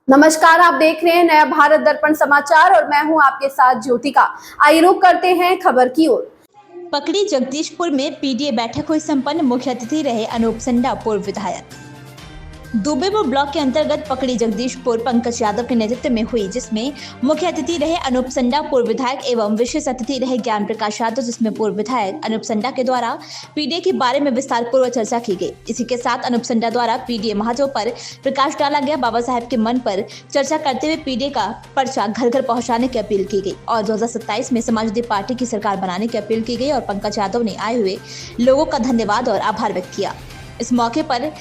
नमस्कार, आप देख रहे हैं नया भारत दर्पण समाचार और मैं हूं आपके साथ ज्योतिका। आइए रुक करते हैं खबर की ओर। पकड़ी जगदीशपुर में पीडीए बैठक हुई संपन्न। मुख्य अतिथि रहे अनूप संडा, पूर्व विधायक। दुबेपुर ब्लॉक के अंतर्गत पकड़ी जगदीशपुर पंकज यादव के नेतृत्व में हुई, जिसमें मुख्य अतिथि रहे अनूप संडा, पूर्व विधायक, एवं विशेष अतिथि रहे ज्ञान प्रकाश यादव, जिसमें पूर्व विधायक अनूप संडा के द्वारा पीडीए के बारे में विस्तार पूर्वक चर्चा की गई। इसी के साथ अनूप संडा द्वारा पीडीए महत्व पर प्रकाश डाला गया। बाबा साहेब के मन पर चर्चा करते हुए पीडीए का पर्चा घर घर पहुंचाने की अपील की गई और 2027 में समाजवादी पार्टी की सरकार बनाने की अपील की गई और पंकज यादव ने आए हुए लोगों का धन्यवाद और आभार व्यक्त किया। इस मौके पर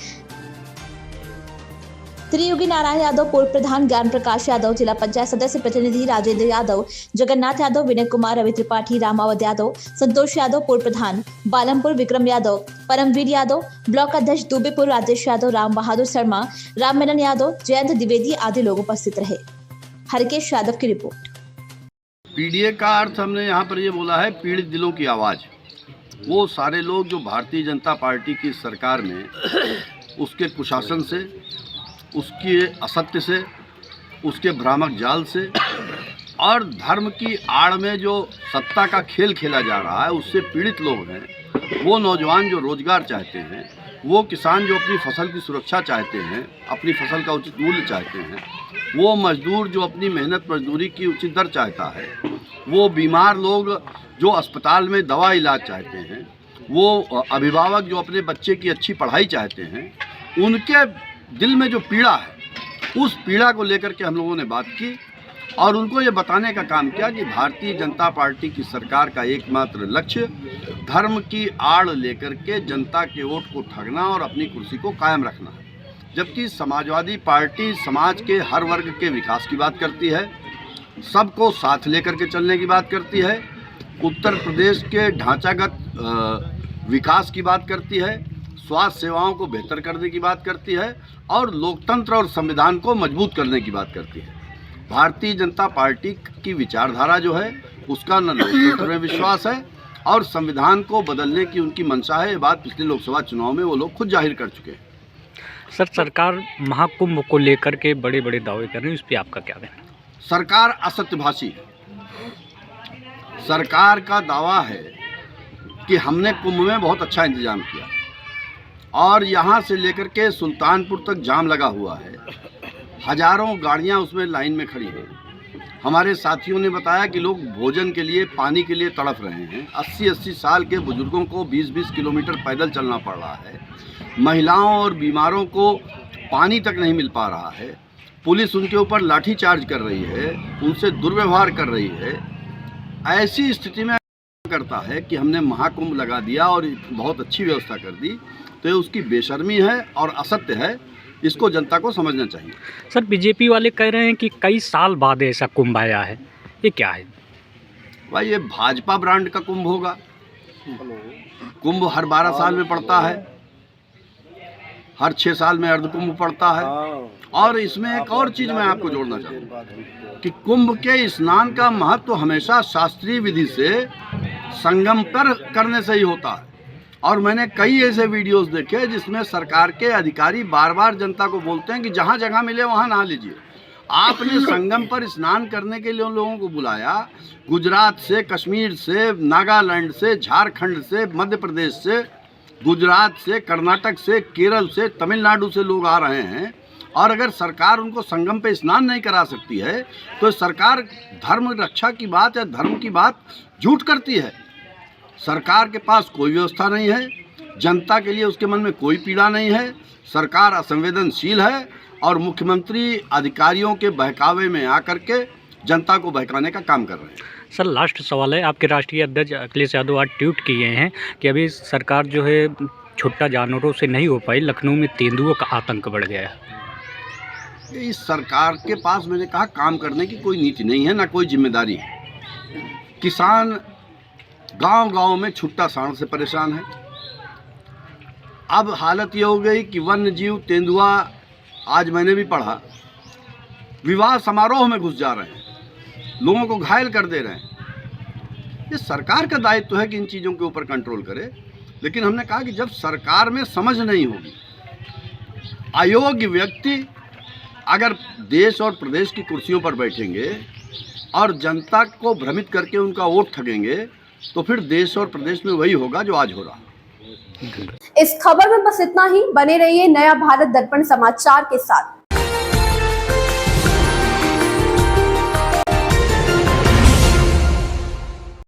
त्रियोगी नारायण यादव, पूर्व प्रधान ज्ञान प्रकाश यादव, जिला पंचायत सदस्य प्रतिनिधि राजेंद्र यादव, जगन्नाथ यादव, विनय कुमार, रवि त्रिपाठी, रामावत यादव, संतोष यादव, पूर्व प्रधान बालमपुर विक्रम यादव, परमवीर यादव, ब्लॉक अध्यक्ष दुबेपुर राजेश यादव, राम बहादुर शर्मा, राम मिलन यादव, जयंत द्विवेदी आदि लोग उपस्थित रहे। हरकेश यादव की रिपोर्ट। पीडीए का अर्थ हमने यहाँ पर ये बोला है पीड़ित दिलों की आवाज़। वो सारे लोग जो भारतीय जनता पार्टी की सरकार में उसके कुशासन से, उसके असत्य से, उसके भ्रामक जाल से और धर्म की आड़ में जो सत्ता का खेल खेला जा रहा है उससे पीड़ित लोग हैं। वो नौजवान जो रोजगार चाहते हैं, वो किसान जो अपनी फसल की सुरक्षा चाहते हैं, अपनी फसल का उचित मूल्य चाहते हैं, वो मजदूर जो अपनी मेहनत मजदूरी की उचित दर चाहता है, वो बीमार लोग जो अस्पताल में दवा इलाज चाहते हैं, वो अभिभावक जो अपने बच्चे की अच्छी पढ़ाई चाहते हैं, उनके दिल में जो पीड़ा है उस पीड़ा को लेकर के हम लोगों ने बात की और उनको ये बताने का काम किया कि भारतीय जनता पार्टी की सरकार का एकमात्र लक्ष्य धर्म की आड़ लेकर के जनता के वोट को ठगना और अपनी कुर्सी को कायम रखना है। जबकि समाजवादी पार्टी समाज के हर वर्ग के विकास की बात करती है, सबको साथ लेकर के चलने की बात करती है, उत्तर प्रदेश के ढांचागत विकास की बात करती है, स्वास्थ्य सेवाओं को बेहतर करने की बात करती है और लोकतंत्र और संविधान को मजबूत करने की बात करती है। भारतीय जनता पार्टी की विचारधारा जो है उसका न लोकतंत्र में विश्वास है और संविधान को बदलने की उनकी मंशा है। ये बात पिछले लोकसभा चुनाव में वो लोग खुद जाहिर कर चुके हैं। सर, सरकार महाकुंभ को लेकर के बड़े बड़े दावे कर रही है, उस पर आपका क्या कहना है? सरकार असत्यभाषी है। सरकार का दावा है कि हमने कुंभ में बहुत अच्छा इंतजाम किया और यहाँ से लेकर के सुल्तानपुर तक जाम लगा हुआ है, हजारों गाड़ियाँ उसमें लाइन में खड़ी हैं। हमारे साथियों ने बताया कि लोग भोजन के लिए, पानी के लिए तड़प रहे हैं। 80-80 साल के बुजुर्गों को 20-20 किलोमीटर पैदल चलना पड़ रहा है। महिलाओं और बीमारों को पानी तक नहीं मिल पा रहा है। पुलिस उनके ऊपर लाठी चार्ज कर रही है, उनसे दुर्व्यवहार कर रही है। ऐसी स्थिति में करता है कि हमने महाकुंभ लगा दिया और बहुत अच्छी व्यवस्था कर दी, तो ये उसकी बेशर्मी है और असत्य है। इसको जनता को समझना चाहिए। सर, बीजेपी वाले कह रहे हैं कि कई साल बाद ऐसा कुंभ आया है, ये क्या है? भाई, ये भाजपा ब्रांड का कुंभ होगा। कुंभ हर 12 साल में पड़ता है, हर 6 साल में अर्धकुंभ पड़ता है। और इसमें एक और चीज़ मैं आपको जोड़ना चाहूँगा कि कुंभ के स्नान का महत्व हमेशा शास्त्रीय विधि से संगम पर करने से ही होता है। और मैंने कई ऐसे वीडियोस देखे जिसमें सरकार के अधिकारी बार बार जनता को बोलते हैं कि जहाँ जगह मिले वहाँ नहा लीजिए। आपने संगम पर स्नान करने के लिए उन लोगों को बुलाया। गुजरात से, कश्मीर से, नागालैंड से, झारखंड से, मध्य प्रदेश से, गुजरात से, कर्नाटक से, केरल से, तमिलनाडु से लोग आ रहे हैं और अगर सरकार उनको संगम पे स्नान नहीं करा सकती है तो सरकार धर्म रक्षा की बात या धर्म की बात झूठ करती है। सरकार के पास कोई व्यवस्था नहीं है, जनता के लिए उसके मन में कोई पीड़ा नहीं है। सरकार असंवेदनशील है और मुख्यमंत्री अधिकारियों के बहकावे में आकर के जनता को बहकाने का काम कर रहे हैं। सर, लास्ट सवाल है। आपके राष्ट्रीय अध्यक्ष अखिलेश यादव आज ट्वीट किए हैं कि अभी सरकार जो है छुट्टा जानवरों से नहीं हो पाई, लखनऊ में तेंदुओं का आतंक बढ़ गया है। इस सरकार के पास, मैंने कहा, काम करने की कोई नीति नहीं है, ना कोई जिम्मेदारी है। किसान गांव-गांव में छुट्टा सांड से परेशान है। अब हालत ये हो गई कि वन्य जीव तेंदुआ, आज मैंने भी पढ़ा, विवाह समारोह में घुस जा रहे हैं, लोगों को घायल कर दे रहे हैं। ये सरकार का दायित्व है कि इन चीज़ों के ऊपर कंट्रोल करे। लेकिन हमने कहा कि जब सरकार में समझ नहीं होगी, अयोग्य व्यक्ति अगर देश और प्रदेश की कुर्सियों पर बैठेंगे और जनता को भ्रमित करके उनका वोट ठगेंगे तो फिर देश और प्रदेश में वही होगा जो आज हो रहा है। इस खबर में बस इतना ही। बने रहिए नया भारत दर्पण समाचार के साथ।